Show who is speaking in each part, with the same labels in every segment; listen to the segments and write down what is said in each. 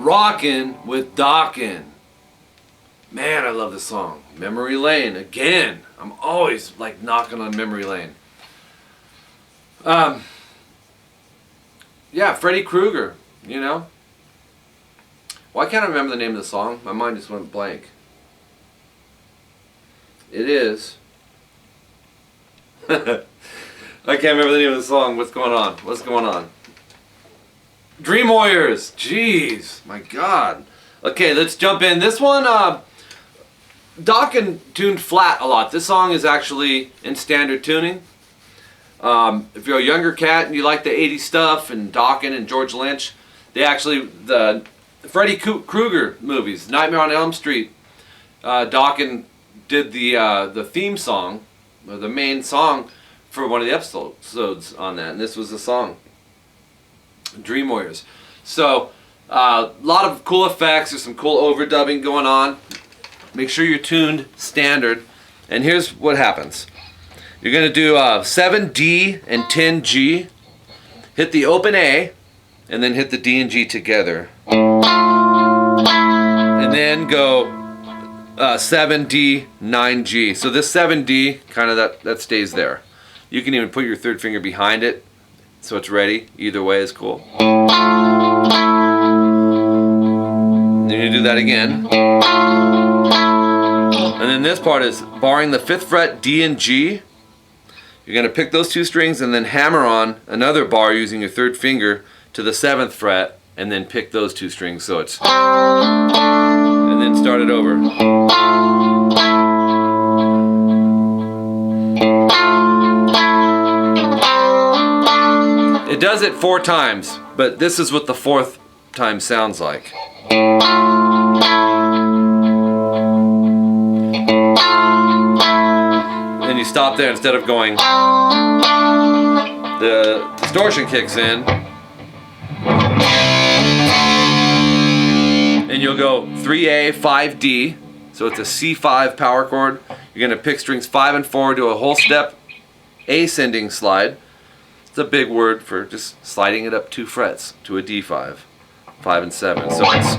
Speaker 1: Rockin' with Dokken. Man, I love this song. Memory Lane. Again, I'm always like knocking on memory lane. Yeah, Freddy Krueger, you know. Well, I can't remember the name of the song. My mind just went blank. It is. I can't remember the name of the song. What's going on? What's going on? Dream Warriors. Jeez, my God. Okay, let's jump in. This one, Dokken tuned flat a lot. This song is actually in standard tuning. If you're a younger cat and you like the 80s stuff and Dokken and George Lynch, they actually, the Freddy Krueger movies, Nightmare on Elm Street, Dokken did the theme song, or the main song for one of the episodes on that, and this was the song. Dream Warriors. So, a lot of cool effects. There's some cool overdubbing going on. Make sure you're tuned standard. And here's what happens. You're going to do 7D and 10G. Hit the open A, and then hit the D and G together. And then go 7D, 9G. So this 7D, kind of that stays there. You can even put your third finger behind it, so it's ready. Either way is cool. Then you do that again. And then this part is barring the 5th fret D and G. You're going to pick those two strings and then hammer on another bar using your third finger to the 7th fret, and then pick those two strings, so it's, and then start it over. It does it 4 times, but this is what the 4th time sounds like. Then you stop there instead of going. The distortion kicks in. And you'll go 3A, 5D. So it's a C5 power chord. You're going to pick strings 5 and 4, do a whole step ascending slide. It's a big word for just sliding it up 2 frets to a D5, 5 and 7. So it's,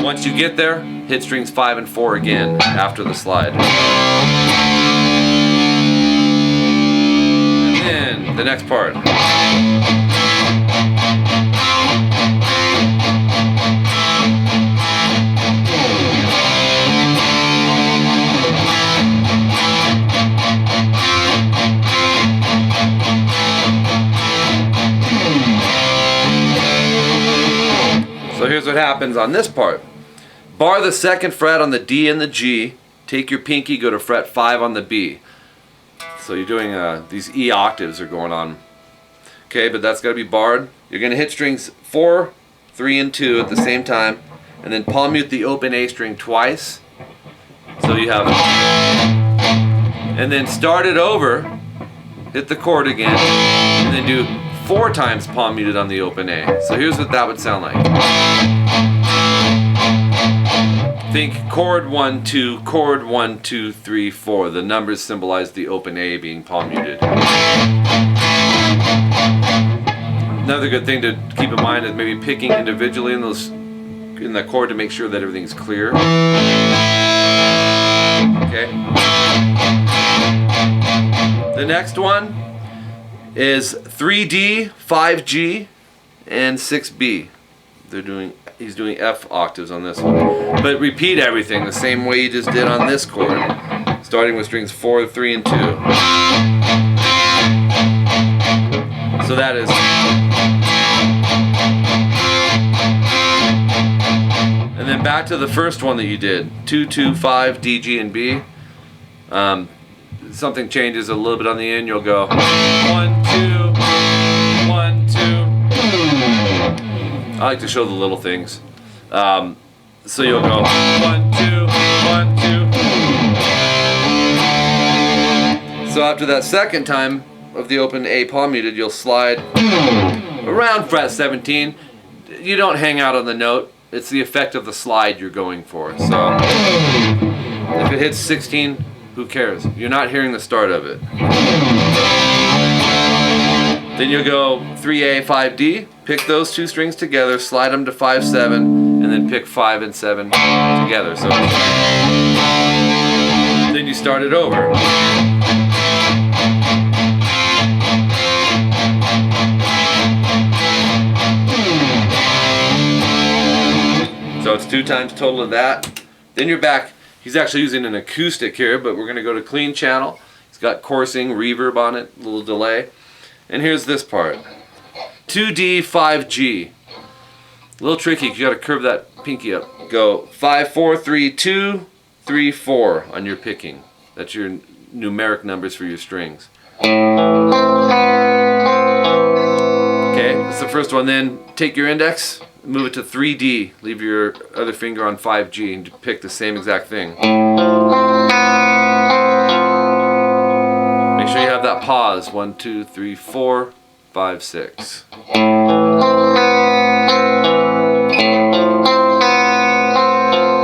Speaker 1: once you get there, hit strings 5 and 4 again after the slide. And then the next part. So here's what happens on this part. Bar the 2nd fret on the D and the G. Take your pinky, go to fret 5 on the B. So you're doing, these E octaves are going on. Okay, but that's got to be barred. You're going to hit strings 4, 3, and 2 at the same time. And then palm mute the open A string twice. So you have it. And then start it over. Hit the chord again. And then do 4 times palm muted on the open A. So here's what that would sound like. Think chord 1, 2, chord 1, 2, 3, 4. The numbers symbolize the open A being palm muted. Another good thing to keep in mind is maybe picking individually in the chord to make sure that everything's clear. Okay. The next one is 3D, 5G, and 6B. He's doing F octaves on this one. But repeat everything the same way you just did on this chord, starting with strings 4, 3, and 2. So that is. And then back to the first one that you did, 2, 2, 5, D, G, and B. Something changes a little bit on the end. You'll go 1, 2, 1, 2. I like to show the little things. So you'll go 1, 2, 1, 2. So after that second time of the open A palm muted, you'll slide around fret 17. You don't hang out on the note. It's the effect of the slide you're going for. So if it hits 16, who cares? You're not hearing the start of it. Then you'll go 3A, 5D, pick those two strings together, slide them to 5, 7, and then pick 5 and 7 together. So then you start it over. So it's 2 times total of that. Then you're back. He's actually using an acoustic here, but we're going to go to clean channel. He's got coursing, reverb on it, a little delay. And here's this part. 2D, 5G. A little tricky, you got to curve that pinky up. Go 5, 4, 3, 2, 3, 4 on your picking. That's your numeric numbers for your strings. Okay, that's the first one. Then take your index, move it to 3D. Leave your other finger on 5G and pick the same exact thing. Make sure you have that pause. 1, 2, 3, 4, 5, 6. And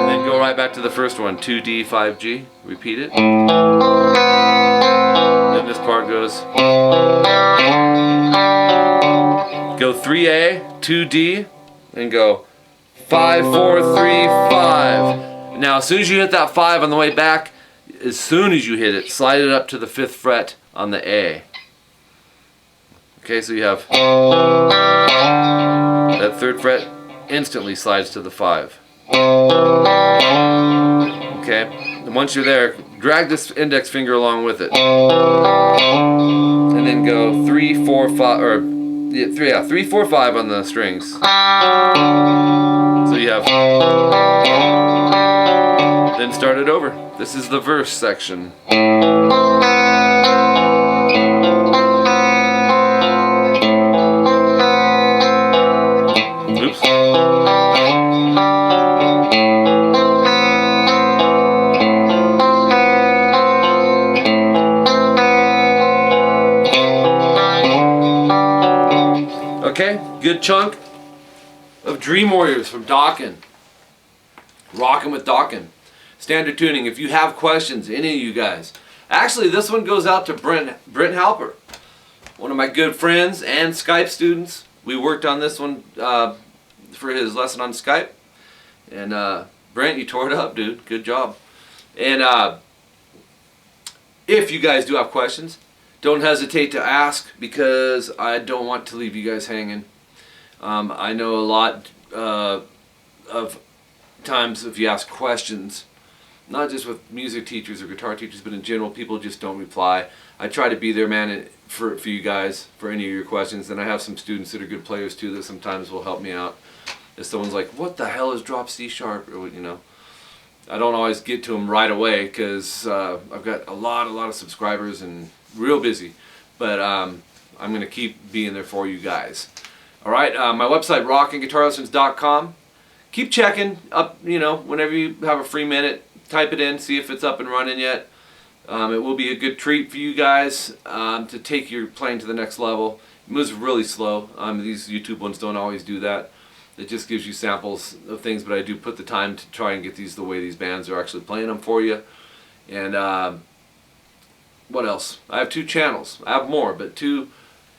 Speaker 1: then go right back to the first one. 2D, 5G. Repeat it. Then this part goes. Go 3A, 2D, and go 5, 4, 3, 5. Now as soon as you hit that 5 on the way back, as soon as you hit it, slide it up to the 5th fret on the A. Okay, so you have that 3rd fret instantly slides to the 5. Okay, and once you're there, drag this index finger along with it. And then go 3, 4, 5, or 3, 4, 5 on the strings. So you have. Then start it over. This is the verse section. Oops. Okay, good chunk of Dream Warriors from DOKKEN. Rockin' with DOKKEN. Standard tuning. If you have questions, any of you guys. Actually, this one goes out to Brent Halper, one of my good friends and Skype students. We worked on this one for his lesson on Skype. And Brent, you tore it up, dude. Good job. And if you guys do have questions, don't hesitate to ask, because I don't want to leave you guys hanging. I know a lot of times if you ask questions, not just with music teachers or guitar teachers, but in general, people just don't reply. I try to be there, man, for you guys, for any of your questions. And I have some students that are good players too that sometimes will help me out. If someone's like, what the hell is drop C sharp? Or, you know, I don't always get to them right away, because I've got a lot of subscribers and real busy. But I'm going to keep being there for you guys. All right, my website, rockinguitarlessons.com. Keep checking up, you know, whenever you have a free minute, type it in, see if it's up and running yet. It will be a good treat for you guys to take your playing to the next level. It moves really slow. These YouTube ones don't always do that. It just gives you samples of things, but I do put the time to try and get these the way these bands are actually playing them for you. And what else? I have 2 channels. I have more, but 2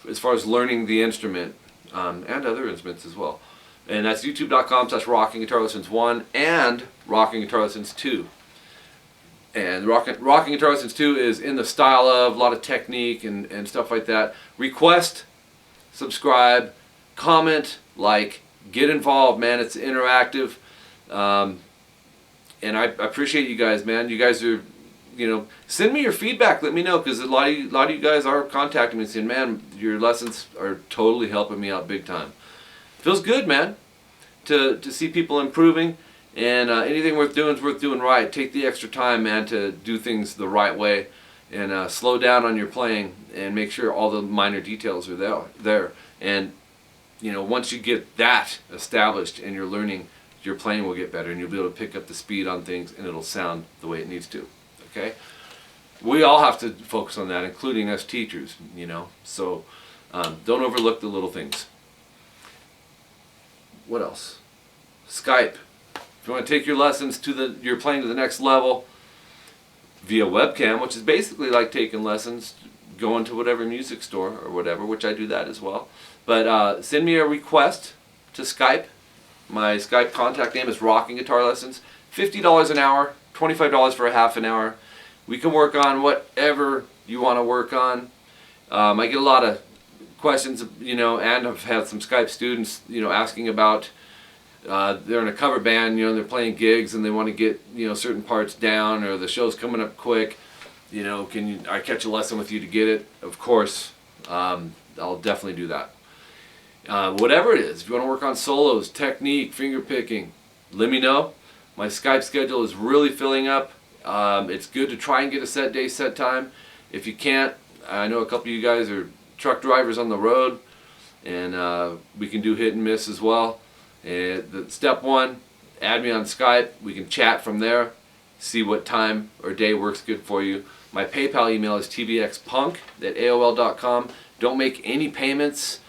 Speaker 1: as far as learning the instrument. and other instruments as well. And that's youtube.com/rockinguitarlessons1 and rockinguitarlessons2. And Rocking Guitar Lessons 2 is in the style of a lot of technique and stuff like that. Request, subscribe, comment, like, get involved, man. It's interactive. And I appreciate you guys, man. You guys are, send me your feedback. Let me know, because a lot of you guys are contacting me saying, man, your lessons are totally helping me out big time. Feels good, man, to see people improving. And anything worth doing is worth doing right. Take the extra time, man, to do things the right way, and slow down on your playing and make sure all the minor details are there. And once you get that established and you're learning, your playing will get better, and you'll be able to pick up the speed on things, and it'll sound the way it needs to. Okay? We all have to focus on that, including us teachers. So don't overlook the little things. What else? Skype. If you want to take your lessons you're playing to the next level via webcam, which is basically like taking lessons, going to whatever music store or whatever, which I do that as well. But send me a request to Skype. My Skype contact name is Rocking Guitar Lessons. $50 an hour, $25 for a half an hour. We can work on whatever you want to work on. I get a lot of questions, and I've had some Skype students, asking about. They're in a cover band, they're playing gigs and they want to get, certain parts down, or the show's coming up quick. Can I catch a lesson with you to get it? Of course, I'll definitely do that. Whatever it is, if you want to work on solos, technique, finger picking, let me know. My Skype schedule is really filling up. It's good to try and get a set day, set time. If you can't, I know a couple of you guys are truck drivers on the road, and we can do hit and miss as well. And step one, add me on Skype. We can chat from there, see what time or day works good for you. My PayPal email is tbxpunk@aol.com. Don't make any payments,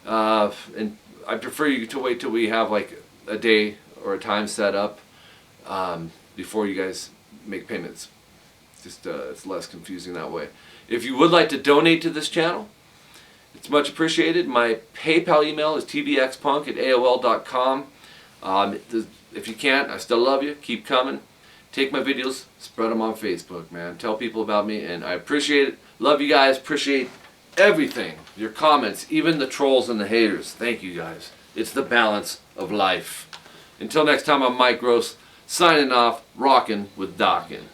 Speaker 1: and I prefer you to wait till we have like a day or a time set up before you guys make payments. It's less confusing that way. If you would like to donate to this channel, it's much appreciated. My PayPal email is tbxpunk@aol.com. If you can't, I still love you. Keep coming. Take my videos, spread them on Facebook, man. Tell people about me, and I appreciate it. Love you guys. Appreciate everything. Your comments, even the trolls and the haters. Thank you guys. It's the balance of life. Until next time, I'm Mike Gross, signing off, rocking with Dokken.